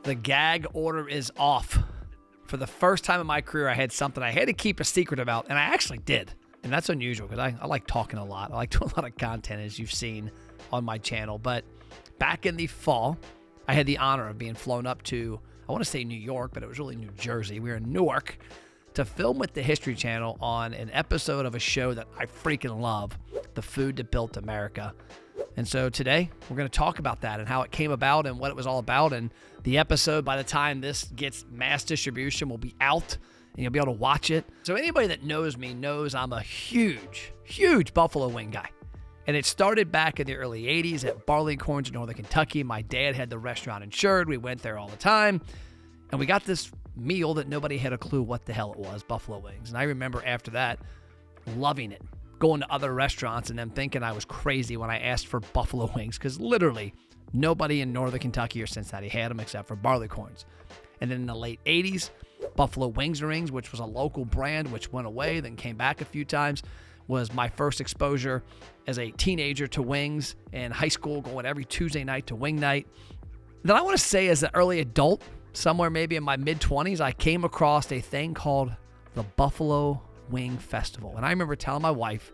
The gag order is off. For the first time in my career, I had something I had to keep a secret about, and I actually did. And that's unusual because I like talking a lot. I like doing a lot of content, as you've seen on my channel. But back in the fall, I had the honor of being flown up to, I want to say New York, but it was really New Jersey. We were in Newark to film with the History Channel on an episode of a show that I freaking love, The Food That Built America. And so today, we're going to talk about that and how it came about and what it was all about. And the episode, by the time this gets mass distribution, will be out and you'll be able to watch it. So anybody that knows me knows I'm a huge, huge buffalo wing guy. And it started back in the early 80s at Barleycorns in Northern Kentucky. My dad had the restaurant insured. We went there all the time. And we got this meal that nobody had a clue what the hell it was, buffalo wings. And I remember after that, loving it. Going to other restaurants and then thinking I was crazy when I asked for buffalo wings because literally nobody in Northern Kentucky or Cincinnati had them except for Barleycorns. And then in the late 80s, Buffalo Wings and Rings, which was a local brand, which went away, then came back a few times, was my first exposure as a teenager to wings in high school, going every Tuesday night to wing night. Then I want to say as an early adult, somewhere maybe in my mid-20s, I came across a thing called the Buffalo Wing Festival. And I remember telling my wife,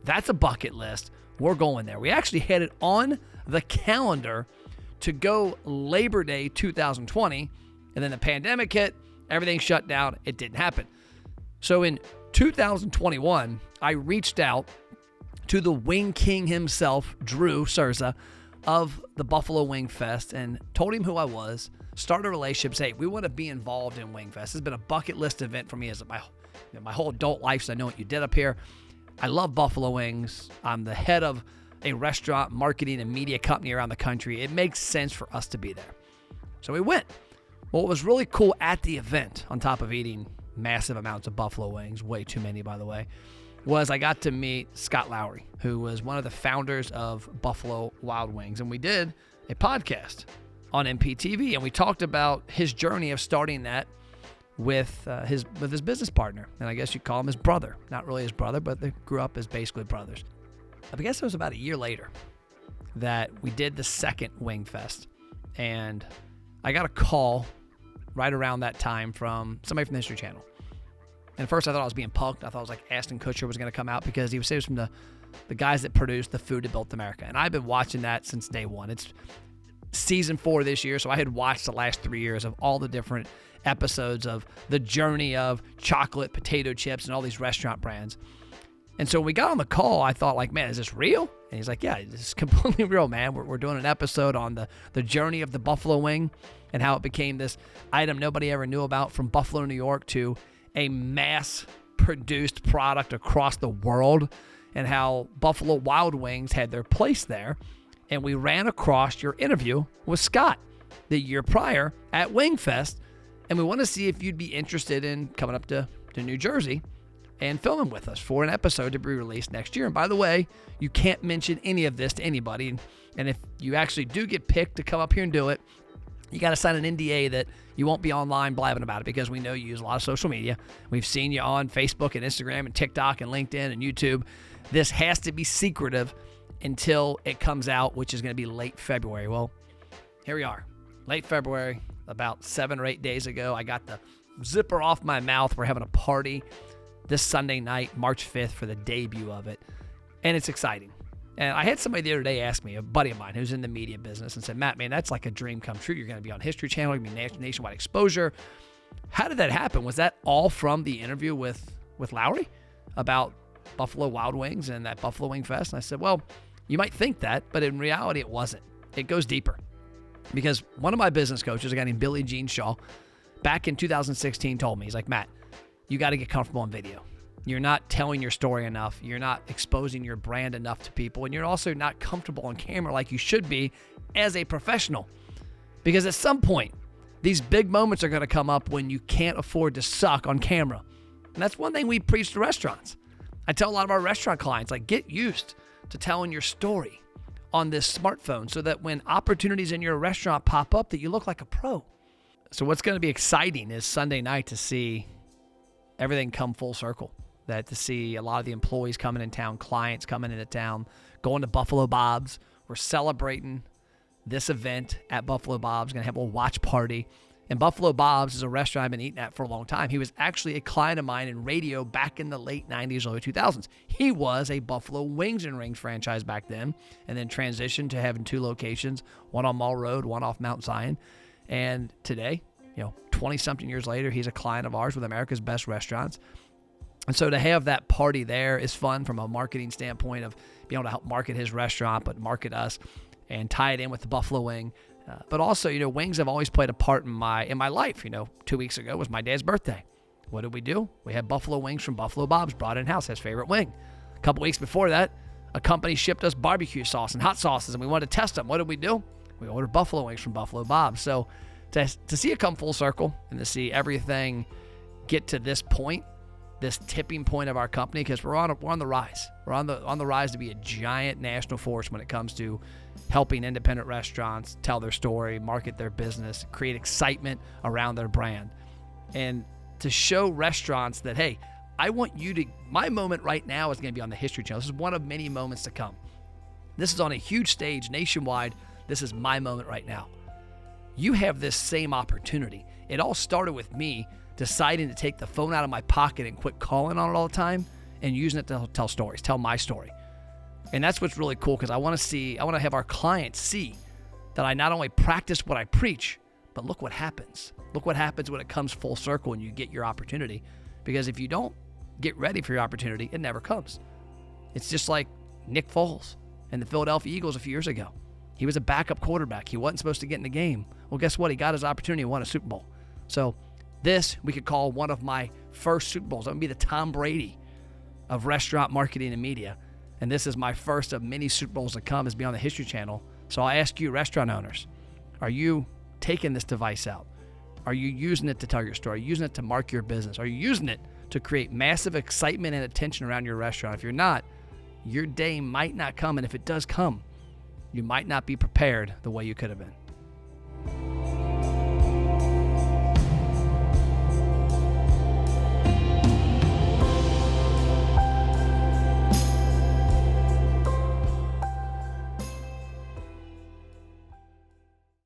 that's a bucket list. We're going there. We actually had it on the calendar to go Labor Day 2020. And then the pandemic hit, everything shut down. It didn't happen. So in 2021, I reached out to the Wing King himself, Drew Cerza, of the Buffalo Wing Fest and told him who I was, started a relationship, say, we want to be involved in Wing Fest. It's been a bucket list event for me as my whole adult life, so I know what you did up here. I love buffalo wings. I'm the head of a restaurant marketing and media company around the country. It makes sense for us to be there. So we went. Well, what was really cool at the event, on top of eating massive amounts of buffalo wings, way too many, by the way, was I got to meet Scott Lowry, who was one of the founders of Buffalo Wild Wings. And we did a podcast on MPTV, and we talked about his journey of starting that with his business partner. And I guess you'd call him his brother. Not really his brother, but they grew up as basically brothers. I guess it was about a year later that we did the second Wing Fest. And I got a call right around that time from somebody from the History Channel. And at first I thought I was being punked. I thought it was like Ashton Kutcher was going to come out because he was from the guys that produced The Food That Built America. And I've been watching that since day one. It's season 4 this year, so I had watched the last 3 years of all the different episodes of the journey of chocolate, potato chips, and all these restaurant brands. And so when we got on the call, I thought, like, man, is this real? And he's like, yeah, this is completely real, man. We're doing an episode on the journey of the buffalo wing and how it became this item nobody ever knew about from Buffalo, New York to a mass-produced product across the world and how Buffalo Wild Wings had their place there. And we ran across your interview with Scott the year prior at WingFest. And we want to see if you'd be interested in coming up to New Jersey and filming with us for an episode to be released next year. And by the way, you can't mention any of this to anybody. And if you actually do get picked to come up here and do it, you got to sign an NDA that you won't be online blabbing about it because we know you use a lot of social media. We've seen you on Facebook and Instagram and TikTok and LinkedIn and YouTube. This has to be secretive until it comes out, which is going to be late February. Well, here we are, late February, about 7 or 8 days ago. I got the zipper off my mouth. We're having a party this Sunday night, March 5th, for the debut of it, and it's exciting. And I had somebody the other day ask me, a buddy of mine who's in the media business, and said, Matt, man, that's like a dream come true. You're going to be on History Channel. You're going to be nationwide exposure. How did that happen? Was that all from the interview with Lowry about Buffalo Wild Wings and that Buffalo Wing Fest? And I said, well, you might think that, but in reality, it wasn't. It goes deeper. Because one of my business coaches, a guy named Billy Gene Shaw, back in 2016 told me, he's like, Matt, you got to get comfortable on video. You're not telling your story enough. You're not exposing your brand enough to people. And you're also not comfortable on camera like you should be as a professional. Because at some point, these big moments are going to come up when you can't afford to suck on camera. And that's one thing we preach to restaurants. I tell a lot of our restaurant clients, like, get used to telling your story on this smartphone so that when opportunities in your restaurant pop up that you look like a pro. So what's going to be exciting is Sunday night to see everything come full circle. That to see a lot of the employees coming in town, clients coming into town, going to Buffalo Bob's. We're celebrating this event at Buffalo Bob's, going to have a watch party. And Buffalo Bob's is a restaurant I've been eating at for a long time. He was actually a client of mine in radio back in the late 90s, early 2000s. He was a Buffalo Wings and Rings franchise back then, and then transitioned to having 2 locations, one on Mall Road, one off Mount Zion. And today, 20-something years later, he's a client of ours with America's Best Restaurants. And so to have that party there is fun from a marketing standpoint of being able to help market his restaurant, but market us and tie it in with the Buffalo Wing. But also, wings have always played a part in my life. 2 weeks ago was my dad's birthday. What did we do? We had buffalo wings from Buffalo Bob's brought in-house, his favorite wing. A couple weeks before that, a company shipped us barbecue sauce and hot sauces, and we wanted to test them. What did we do? We ordered buffalo wings from Buffalo Bob's. So to see it come full circle and to see everything get to this point, this tipping point of our company, because we're on the rise. We're on the rise to be a giant national force when it comes to helping independent restaurants tell their story, market their business, create excitement around their brand. And to show restaurants that, hey, I want you to, my moment right now is going to be on the History Channel. This is one of many moments to come. This is on a huge stage nationwide. This is my moment right now. You have this same opportunity. It all started with me deciding to take the phone out of my pocket and quit calling on it all the time and using it to tell stories, tell my story. And that's what's really cool, because I want to have our clients see that I not only practice what I preach, but look what happens. Look what happens when it comes full circle and you get your opportunity. Because if you don't get ready for your opportunity, it never comes. It's just like Nick Foles and the Philadelphia Eagles a few years ago. He was a backup quarterback. He wasn't supposed to get in the game. Well, guess what? He got his opportunity and won a Super Bowl. So this we could call one of my first Super Bowls. I'm going to be the Tom Brady of restaurant marketing and media. And this is my first of many Super Bowls to come, is be on the History Channel. So I ask you, restaurant owners, are you taking this device out? Are you using it to tell your story? Are you using it to mark your business? Are you using it to create massive excitement and attention around your restaurant? If you're not, your day might not come. And if it does come, you might not be prepared the way you could have been.